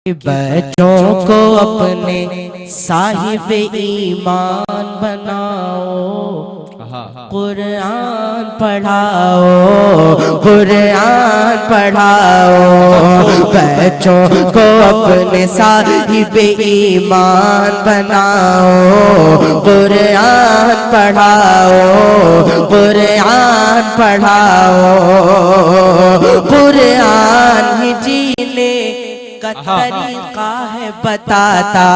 बच्चों को अपने साहिब ईमान बनाओ, कुरान पढ़ाओ, कुरान पढ़ाओ। बच्चों को अपने साहिब ईमान बनाओ, कुरान पढ़ाओ, कुरान पढ़ाओ। कुरान ही जीने का तरीका है बताता,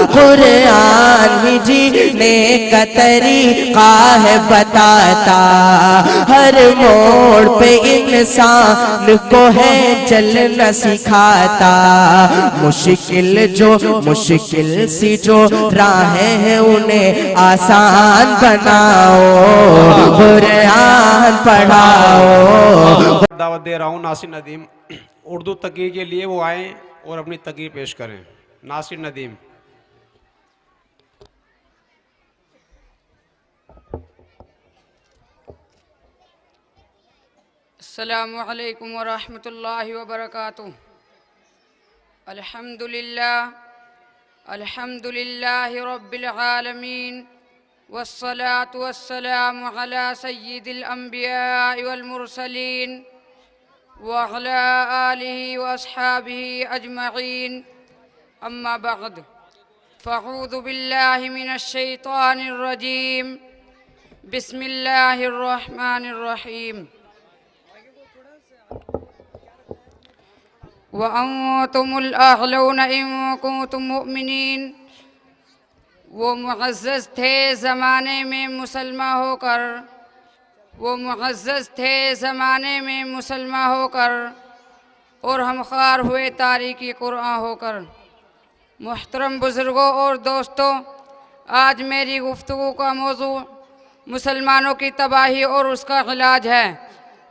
कुरान ही जीने का तरीका है बताता। हर मोड़ पे इंसान को है चलना सिखाता। मुश्किल सी जो राहें हैं उन्हें आसान बनाओ, कुरान पढ़ाओ। दावत दे रहा हूँ नासिर नदीम उर्दू तकरीर के लिए, वो आए और अपनी तकरीर पेश करें। नासिर नदीम। अस्सलामु अलैकुम व रहमतुल्लाहि व बरकातुहू। अल्हम्दुलिल्लाहि रब्बिल आलमीन वस्सलातु वस्सलामु अला सय्यिदिल अंबिया वल मुरसलीन व अला आलिहि व अस्हाबिहि अजमईन। अम्मा बअद, फ़अऊज़ु बिल्लाहि मिनश शैतानिर रजीम। बिस्मिल्लाहिर रहमानिर रहीम। व अंतुमुल अअलौना इन कुंतुम मुमिनीन। वो मुअज़्ज़ज़ थे ज़माने में मुसलमान होकर, वो मुअज़्ज़ज़ थे ज़माने में मुसलमान होकर, और हम ख़ार हुए तारीकी कुरान होकर। मुहतरम बुज़ुर्गों और दोस्तों, आज मेरी गुफ्तगू का मौजू मुसलमानों की तबाही और उसका इलाज है।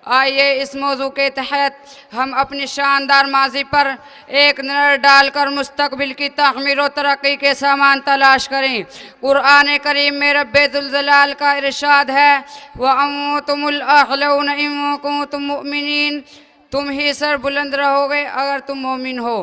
आइए इस मौजू के तहत हम अपनी शानदार माजी पर एक नज़र डालकर मुस्तकबिल की तामीर और तरक्की के सामान तलाश करें। कुरान करीम में रब्बे जुल जलाल का इरशाद है, व अंतुमुल अअलौना इन कुंतुम मुमिनीन। तुम ही सर बुलंद रहोगे अगर तुम मोमिन हो।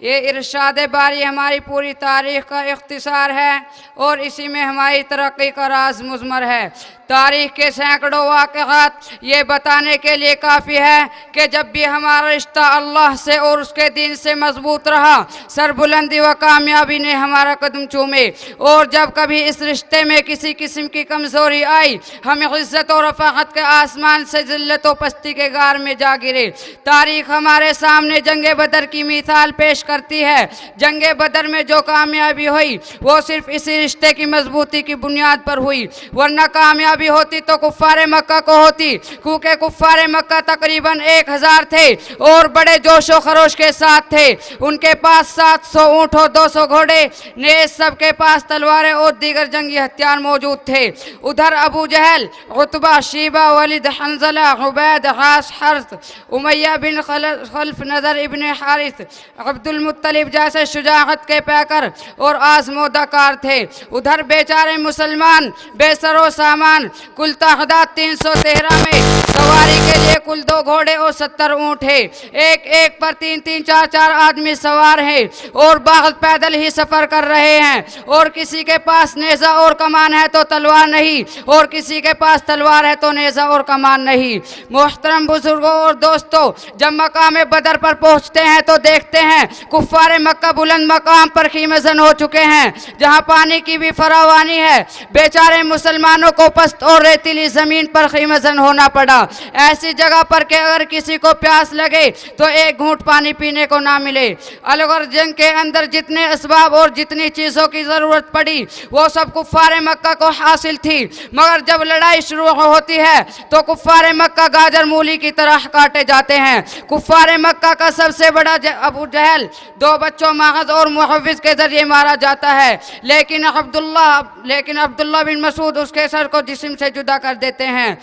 ये इरशाद बारी हमारी पूरी तारीख़ का इख्तिसार है और इसी में हमारी तरक्की का राज मुज़मर है। तारीख़ के सैकड़ों वाक़यात ये बताने के लिए काफ़ी है कि जब भी हमारा रिश्ता अल्लाह से और उसके दीन से मजबूत रहा, सरबुलंदी व कामयाबी ने हमारा कदम चूमे, और जब कभी इस रिश्ते में किसी किस्म की कमज़ोरी आई, हम इज़्ज़त और रफ़ाक़त के आसमान से ज़िल्लत व पस्ती के गार में जा गिरे। तारीख़ हमारे सामने जंग बदर की मिसाल पेश करती है। जंग बदर में जो कामयाबी हुई वो सिर्फ इसी रिश्ते की मजबूती की बुनियाद पर हुई, वरना कामयाबी होती तो कुफ़ारे मक्का को होती, क्योंकि कुफ़ारे मक्का तकरीबन 1000 थे और बड़े जोशो खरोश के साथ थे। उनके पास 700 ऊँट और 200 घोड़े, नेज़, सबके पास तलवारें और दीगर जंगी हथियार मौजूद थे। उधर अबू जहल, उतबा, शीबा, वलिद, हंज़ला, उबैद, हास, हर्ष, उमैया बिन खल्फ, नज़र इब्न हारिस, अब्दुल मुत्तलिब जैसे शुजाअत के पैकर और आज़मूदा कार थे। उधर बेचारे मुसलमान बेसरो सामान, कुल तादाद 313 में सवारी के लिए कुल 2 घोड़े और 70 ऊँट है। एक एक पर 3-3, 4-4 आदमी सवार हैं और बाग़ पैदल ही सफ़र कर रहे हैं। और किसी के पास नेज़ा और कमान है तो तलवार नहीं, और किसी के पास तलवार है तो नेज़ा और कमान नहीं। मोहतरम बुजुर्गों और दोस्तों, जब मकाम बदर पर पहुँचते हैं तो देखते हैं कुफ़ारे मक्का बुलंद मकाम पर खीमज़न हो चुके हैं, जहाँ पानी की भी फरावानी है। बेचारे मुसलमानों को पस्त और रेतीली ज़मीन पर खीमज़न होना पड़ा। ऐसी जगह पर कि अगर किसी को प्यास लगे तो एक घूंट पानी पीने को ना मिले। अलगर जंग के अंदर जितने असबाब और जितनी चीज़ों की ज़रूरत पड़ी वो सब कुफ़ारे मक्का को हासिल थी, मगर जब लड़ाई शुरू होती है तो कुफ़ारे मक्का गाजर मूली की तरह काटे जाते हैं। कुफ़ारे मक्का का सबसे बड़ा अबू जहल 2 बच्चों माहज़ और मुहव्विज़ के ज़रिए मारा जाता है, लेकिन अब्दुल्ला बिन मसूद उसके सर को जिस्म से जुदा कर देते हैं।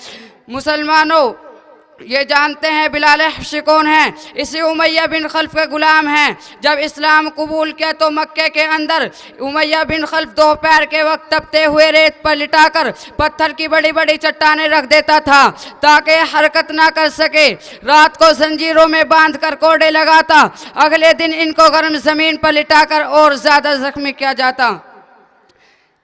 मुसलमानों, ये जानते हैं बिलाल हबशी कौन है? इसी उमैया बिन खल्फ के गुलाम हैं। जब इस्लाम कबूल किया तो मक्के के अंदर उमैया बिन खल्फ दोपहर के वक्त तपते हुए रेत पर लिटाकर पत्थर की बड़ी बड़ी चट्टानें रख देता था ताकि हरकत ना कर सके। रात को जंजीरों में बांध कर कोड़े लगाता, अगले दिन इनको गर्म जमीन पर लिटाकर और ज्यादा जख्मी किया जाता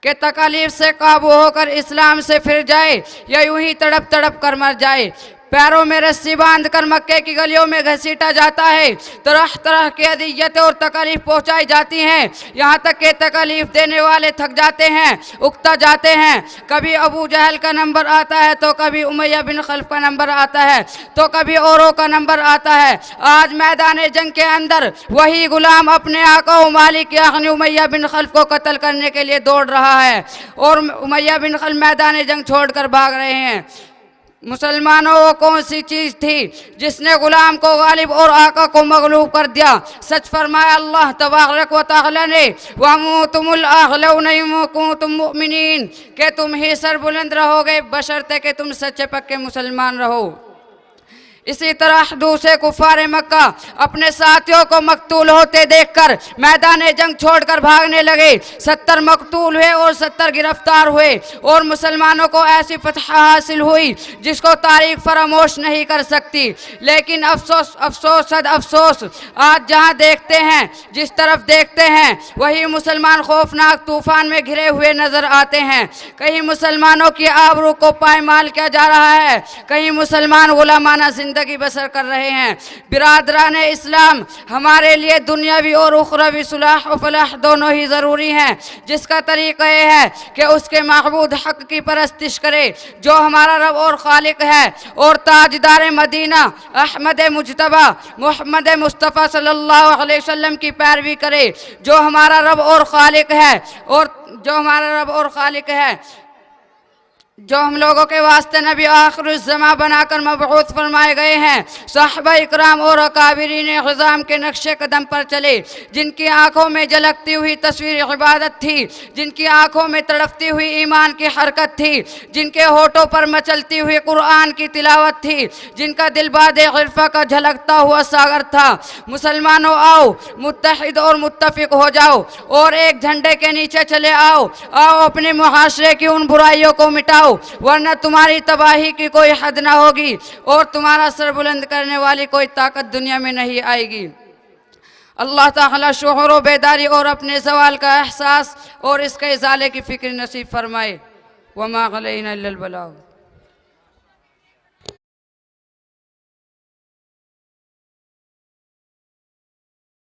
कि तकलीफ से काबू होकर इस्लाम से फिर जाए या यूं ही तड़प तड़प कर मर जाए। पैरों में रस्सी बांधकर मक्के की गलियों में घसीटा जाता है। तरह तरह की अदियतें और तकलीफ पहुंचाई जाती हैं, यहाँ तक कि तकलीफ देने वाले थक जाते हैं, उकता जाते हैं। कभी अबू जहल का नंबर आता है तो कभी उमैया बिन खल्फ का नंबर आता है तो कभी औरों का नंबर आता है। आज मैदान जंग के अंदर वही गुलाम अपने आका व मालिक यानी उमैया बिन खल्फ को कत्ल करने के लिए दौड़ रहा है और उमैया बिन खल्फ मैदान जंग छोड़कर भाग रहे हैं। मुसलमानों वो कौन सी चीज़ थी जिसने गुलाम को गालिब और आका को मगलूब कर दिया? सच फरमाया अल्लाह तबारक व तआला ने, वअंतुमुल अअलौना इन कुंतुम मुमिनीन, के तुम ही सर बुलंद रहोगे बशर्ते कि तुम सच्चे पक्के मुसलमान रहो। इसी तरह दूसरे कुफार मक्का अपने साथियों को मकतूल होते देखकर मैदान जंग छोड़कर भागने लगे। 70 मकतूल हुए और 70 गिरफ्तार हुए और मुसलमानों को ऐसी फतह हासिल हुई जिसको तारीख फरामोश नहीं कर सकती। लेकिन अफसोस अफसोस सद अफसोस, आज जहां देखते हैं, जिस तरफ देखते हैं, वही मुसलमान खौफनाक तूफान में घिरे हुए नजर आते हैं। कहीं मुसलमानों की आबरू को पायमाल किया जा रहा है, कहीं मुसलमान गुलामाना जिंदगी बसर कर रहे हैं। बिरादरान इस्लाम, हमारे लिए दुनियावी और उखरवी सुलह और फलाह दोनों ही ज़रूरी हैं, जिसका तरीक़ा यह है कि उसके महबूद हक़ की परस्तिश करे जो हमारा रब और खालिक है, और ताजदार मदीना अहमद मुजतबा मोहम्मद मुस्तफ़ा सल्लल्लाहु अलैहि वसल्लम की पैरवी करे जो हमारा रब और खालिक है, और जो हमारा रब और खालिक है, जो हम लोगों के वास्ते नबी आखिरुज़्ज़मा बनाकर मबऊस फरमाए गए हैं। सहाबा इकराम और अकाबिरीन ग़िज़ाम के नक्शे कदम पर चले, जिनकी आंखों में झलकती हुई तस्वीर इबादत थी, जिनकी आंखों में तड़पती हुई ईमान की हरकत थी, जिनके होठों पर मचलती हुई कुरान की तिलावत थी, जिनका दिल बाद इरफा का झलकता हुआ सागर था। मुसलमानों, आओ मुत्तहिद और मुत्तफ़िक हो जाओ और एक झंडे के नीचे चले आओ। आओ अपने मुआशरे की उन बुराइयों को मिटाओ, वरना तुम्हारी तबाही की कोई हद ना होगी और तुम्हारा सर बुलंद करने वाली कोई ताकत दुनिया में नहीं आएगी। अल्लाह ताला शऊर व बेदारी और अपने ज़वाल का एहसास और इसके इज़ाले की फ़िक्र नसीब फरमाए। वमा अलैना इल्लल बलाग।